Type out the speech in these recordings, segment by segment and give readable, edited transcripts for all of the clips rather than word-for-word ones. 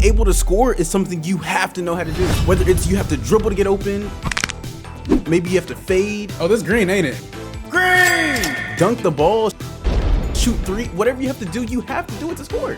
being able to score is something you have to know how to do. Whether it's you have to dribble to get open, maybe you have to fade. Oh, this green, ain't it? Green! Dunk the ball, shoot three, whatever you have to do, you have to do it to score.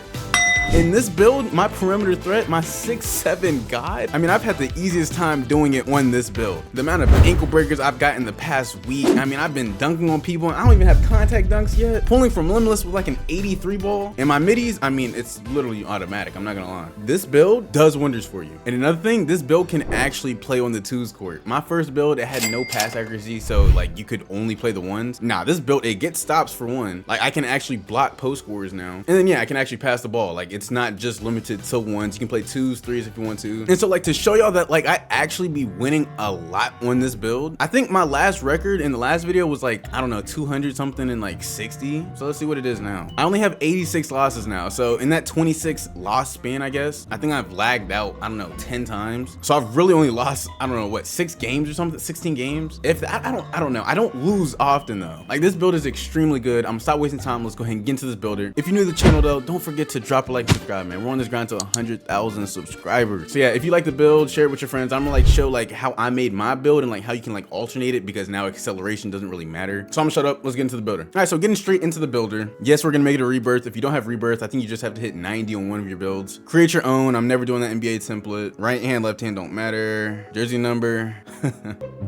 In this build, my perimeter threat, my 6'7" god, I mean, I've had the easiest time doing it on this build. The amount of ankle breakers I've got in the past week, I mean, I've been dunking on people and I don't even have contact dunks yet. Pulling from limitless with like an 83 ball. And my middies, I mean, it's literally automatic, I'm not gonna lie. This build does wonders for you. And another thing, this build can actually play on the twos court. My first build, it had no pass accuracy, so like you could only play the ones. Nah, this build, it gets stops for one. Like I can actually block post scores now. And then yeah, I can actually pass the ball. Like it's not just limited to ones. You can play twos, threes if you want to. And so like to show y'all that like I actually be winning a lot on this build. I think my last record in the last video was like, I don't know, 200 something and like 60. So let's see what it is now. I only have 86 losses now. So in that 26 loss span, I guess, I think I've lagged out, I don't know, 10 times. So I've really only lost, I don't know, what, 6 games or something, 16 games? If I don't know. I don't lose often though. Like this build is extremely good. I'm gonna stop wasting time. Let's go ahead and get into this builder. If you're new to the channel though, don't forget to drop a like and subscribe, man. We're on this grind to 100,000 subscribers. So yeah, if you like the build, share it with your friends. I'm gonna like show like how I made my build and like how you can like alternate it because now acceleration doesn't really matter. So I'm gonna shut up. Let's get into the builder. All right, so getting straight into the builder. Yes, we're gonna make it a rebirth. If you don't have rebirth, I think you just have to hit 90 on one of your builds. Create your own. I'm never doing that NBA template. Right hand, left hand don't matter. Jersey number.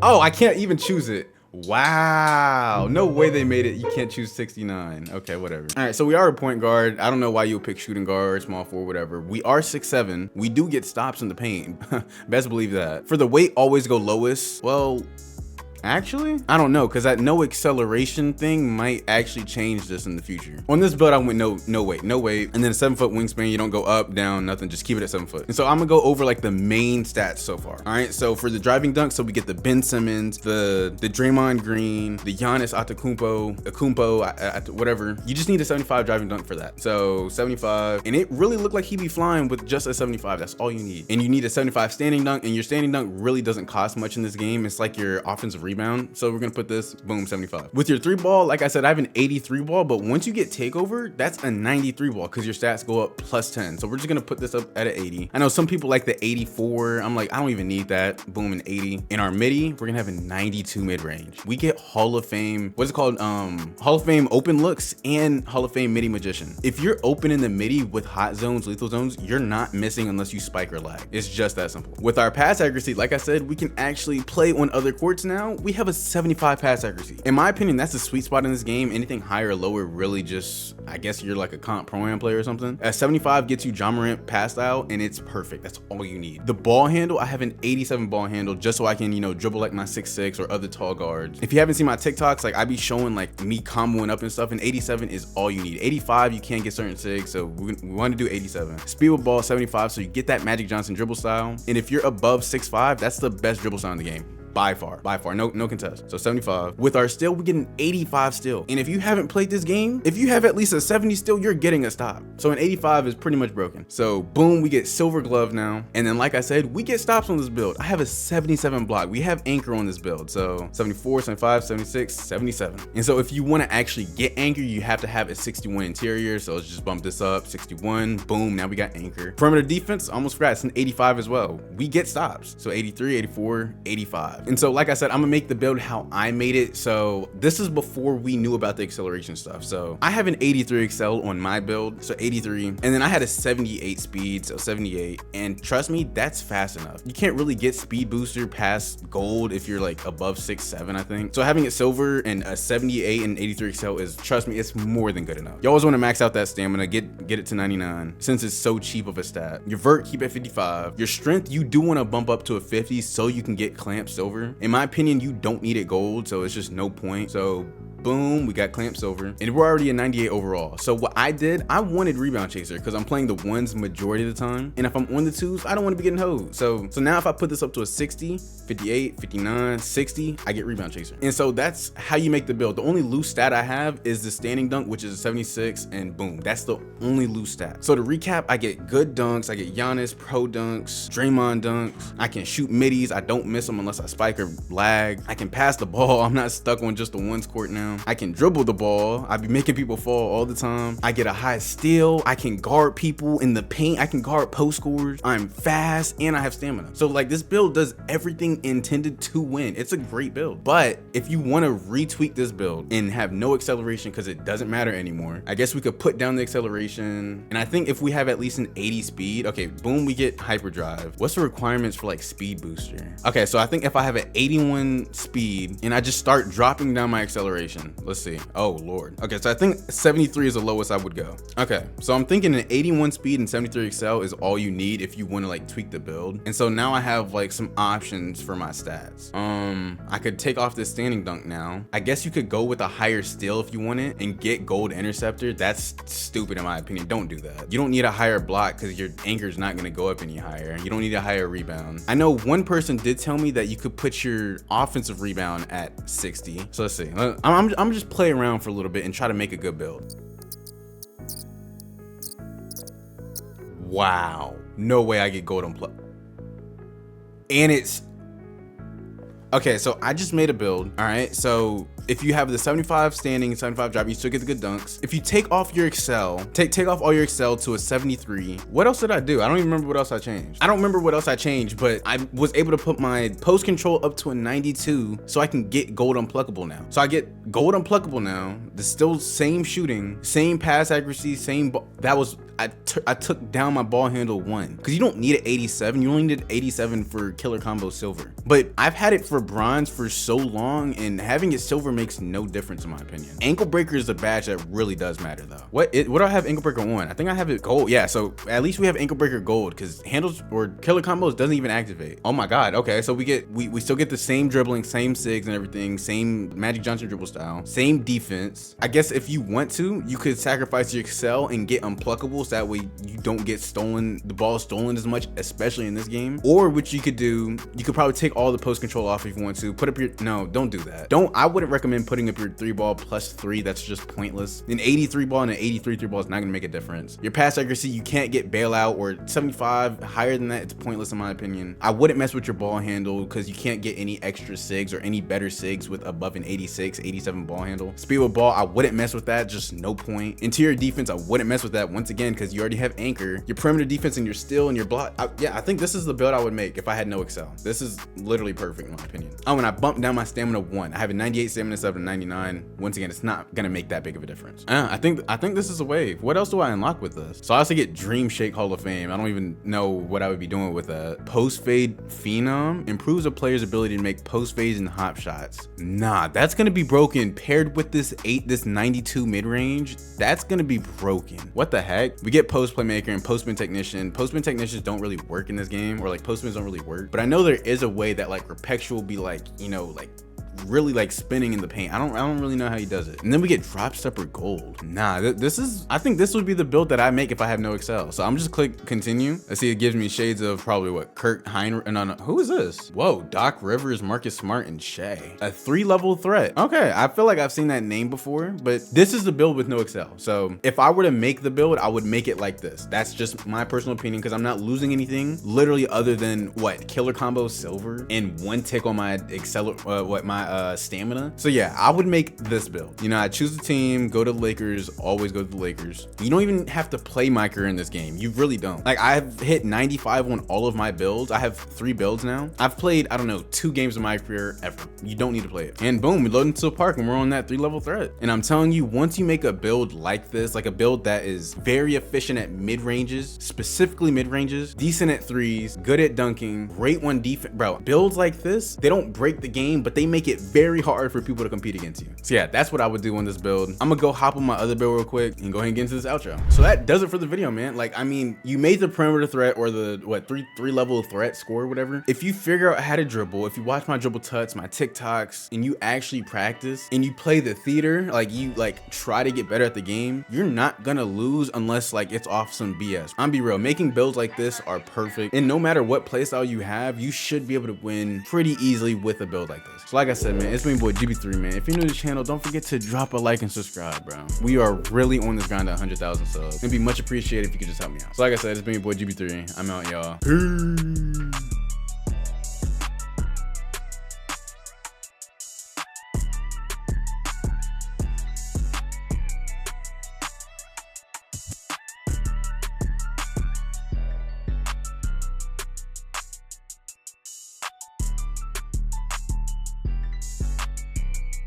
Oh, I can't even choose it. Wow, no way they made it. You can't choose 69. Okay, whatever. All right, so we are a point guard. I don't know why you'll pick shooting guard, small forward, whatever. We are 6'7". We do get stops in the paint. Best believe that. For the weight, always go lowest. Well, actually, I don't know, because that no acceleration thing might actually change this in the future. On this build, I went no weight, and then a 7-foot wingspan. You don't go up, down, nothing. Just keep it at 7 foot. And so I'm gonna go over like the main stats so far. All right, so for the driving dunk, so we get the Ben Simmons, the Draymond Green, the Giannis Akumpo, whatever. You just need a 75 driving dunk for that. So 75, and it really looked like he'd be flying with just a 75. That's all you need. And you need a 75 standing dunk, and your standing dunk really doesn't cost much in this game. It's like your offensive rebound. So we're gonna put this, boom, 75. With your 3 ball, like I said, I have an 83 ball, but once you get takeover, that's a 93 ball because your stats go up plus 10. So we're just gonna put this up at an 80. I know some people like the 84. I'm like, I don't even need that. Boom, an 80. In our midi, we're gonna have a 92 mid range. We get Hall of Fame, what's it called? Hall of Fame open looks and Hall of Fame midi magician. If you're open in the midi with hot zones, lethal zones, you're not missing unless you spike or lag. It's just that simple. With our pass accuracy, like I said, we can actually play on other courts now. We have a 75 pass accuracy. In my opinion, that's the sweet spot in this game. Anything higher or lower really just, I guess you're like a comp pro-am player or something. A 75 gets you Ja Morant pass style and it's perfect. That's all you need. The ball handle, I have an 87 ball handle just so I can, you know, dribble like my 6'6" or other tall guards. If you haven't seen my TikToks, like I be showing like me comboing up and stuff, and 87 is all you need. 85, you can't get certain sigs, so we want to do 87. Speed with ball, 75, so you get that Magic Johnson dribble style. And if you're above 6'5", that's the best dribble style in the game. By far, no contest. So 75. With our steal, we get an 85 steal. And if you haven't played this game, if you have at least a 70 steal, you're getting a stop. So an 85 is pretty much broken. So boom, we get silver glove now. And then like I said, we get stops on this build. I have a 77 block. We have anchor on this build. So 74, 75, 76, 77. And so if you want to actually get anchor, you have to have a 61 interior. So let's just bump this up, 61, boom, now we got anchor. Perimeter defense, almost forgot, it's an 85 as well. We get stops. So 83, 84, 85. And so like I said, I'm gonna make the build how I made it. So this is before we knew about the acceleration stuff. So I have an 83 excel on my build, so 83, and then I had a 78 speed, so 78. And trust me, that's fast enough. You can't really get speed booster past gold if you're like above 6'7", I think. So having it silver and a 78 and 83 excel is, trust me, it's more than good enough. You always want to max out that stamina, get it to 99 since it's so cheap of a stat. Your vert, keep at 55. Your strength, you do want to bump up to a 50 so you can get clamp silver. In my opinion, you don't need it gold, so it's just no point. So boom, we got clamp silver, and we're already a 98 overall. So what I did, I wanted rebound chaser because I'm playing the ones majority of the time, and if I'm on the twos, I don't want to be getting hoed. So now if I put this up to a 60, 58, 59, 60, I get rebound chaser. And so that's how you make the build. The only loose stat I have is the standing dunk, which is a 76, and boom, that's the only loose stat. So to recap, I get good dunks, I get Giannis pro dunks, Draymond dunks, I can shoot middies, I don't miss them unless I spike or lag, I can pass the ball, I'm not stuck on just the ones court now. down. I can dribble the ball. I be making people fall all the time. I get a high steal. I can guard people in the paint. I can guard post scorers. I'm fast and I have stamina. So like this build does everything intended to win. It's a great build. But if you want to retweak this build and have no acceleration because it doesn't matter anymore, I guess we could put down the acceleration. And I think if we have at least an 80 speed, okay, boom, we get hyperdrive. What's the requirements for like speed booster? Okay, so I think if I have an 81 speed and I just start dropping down my acceleration, let's see. Oh Lord. Okay, so I think 73 is the lowest I would go. Okay, so I'm thinking an 81 speed and 73 excel is all you need if you want to like tweak the build. And so now I have like some options for my stats. I could take off this standing dunk now. I guess you could go with a higher steal if you want it and get gold interceptor. That's stupid in my opinion. Don't do that. You don't need a higher block because your anchor's not going to go up any higher. You don't need a higher rebound. I know one person did tell me that you could put your offensive rebound at 60. So let's see. I'm just play around for a little bit and try to make a good build. Wow. No way I get gold on plug. And it's okay, so I just made a build. All right, so if you have the 75 standing, 75 driving, you still get the good dunks. If you take off your excel, take off all your excel to a 73. What else did I do? I don't even remember what else I changed. I don't remember what else I changed, but I was able to put my post control up to a 92 so I can get gold unpluckable now. So I get gold unpluckable now. The still same shooting, same pass accuracy, same ball. That was I took down my ball handle 1 because you don't need an 87. You only need an 87 for killer combo silver. But I've had it for bronze for so long, and having it silver makes no difference in my opinion. Ankle breaker is a badge that really does matter though. What do I have ankle breaker on? I think I have it gold. Yeah, so at least we have ankle breaker gold because handles or killer combos doesn't even activate. Oh my god. Okay, so we still get the same dribbling, same sigs and everything, same Magic Johnson dribble style, same defense. I guess if you want to, you could sacrifice your excel and get unpluckable so that way you don't get stolen, the ball stolen as much, especially in this game. Or what you could do, you could probably take all the post control off if you want to. Put up your, no, don't do that. I wouldn't recommend putting up your 3-ball plus 3. That's just pointless. An 83 ball and an 83 3-ball is not gonna make a difference. Your pass accuracy, you can't get bailout, or 75, higher than that, it's pointless in my opinion. I wouldn't mess with your ball handle because you can't get any extra sigs or any better sigs with above an 86, 87 ball handle. Speed with ball, I wouldn't mess with that, just no point. Interior defense, I wouldn't mess with that once again because you already have anchor. Your perimeter defense and your steal and your block. Yeah, I think this is the build I would make if I had no excel. This is literally perfect in my opinion. Oh, and I bumped down my stamina 1. I have a 98 stamina instead of a 99. Once again, it's not gonna make that big of a difference. I think this is a wave. What else do I unlock with this? So I also get Dream Shake Hall of Fame. I don't even know what I would be doing with that. Post fade phenom improves a player's ability to make post fades and hop shots. Nah, that's gonna be broken. Paired with this 92 mid range, that's gonna be broken. What the heck? We get post playmaker and postman technician. Postman technicians don't really work in this game, or like postmans don't really work. But I know there is a way that like Perpetual will be like, you know, like really like spinning in the paint. I don't really know how he does it. And then we get drop stepper gold. Nah, I think this would be the build that I make if I have no excel. So I'm just click continue. Let's see, it gives me shades of probably what, Kurt Heinrich. No, who is this? Whoa, Doc Rivers, Marcus Smart, and Shea. A 3-level threat. Okay, I feel like I've seen that name before, but this is the build with no excel. So if I were to make the build, I would make it like this. That's just my personal opinion because I'm not losing anything literally other than what, killer combo silver and 1 tick on my stamina. So yeah, I would make this build. You know, I choose the team, go to the Lakers, always go to the Lakers. You don't even have to play mycareer in this game. You really don't. Like, I've hit 95 on all of my builds. I have 3 builds now. I've played, I don't know, 2 games of mycareer ever. You don't need to play it. And boom, we load into the park and we're on that 3-level threat. And I'm telling you, once you make a build like this, like a build that is very efficient at mid ranges, specifically mid ranges, decent at 3s, good at dunking, great one defense, bro, builds like this, they don't break the game, but they make it very hard for people to compete against you. So yeah, that's what I would do on this build. I'm gonna go hop on my other build real quick and go ahead and get into this outro. So that does it for the video, man. Like, I mean, you made the perimeter threat, or the what, three level threat score, whatever. If you figure out how to dribble, if you watch my dribble tuts, my TikToks, and you actually practice and you play the theater, like you like try to get better at the game, you're not gonna lose unless like it's off some BS. I'm be real, making builds like this are perfect, and no matter what playstyle you have, you should be able to win pretty easily with a build like this. So like I said, man, it's me, boy GB3, man. If you're new to the channel, don't forget to drop a like and subscribe, bro. We are really on this grind at 100,000 subs. It'd be much appreciated if you could just help me out. So like I said, it's me, boy GB3. I'm out, y'all. Peace.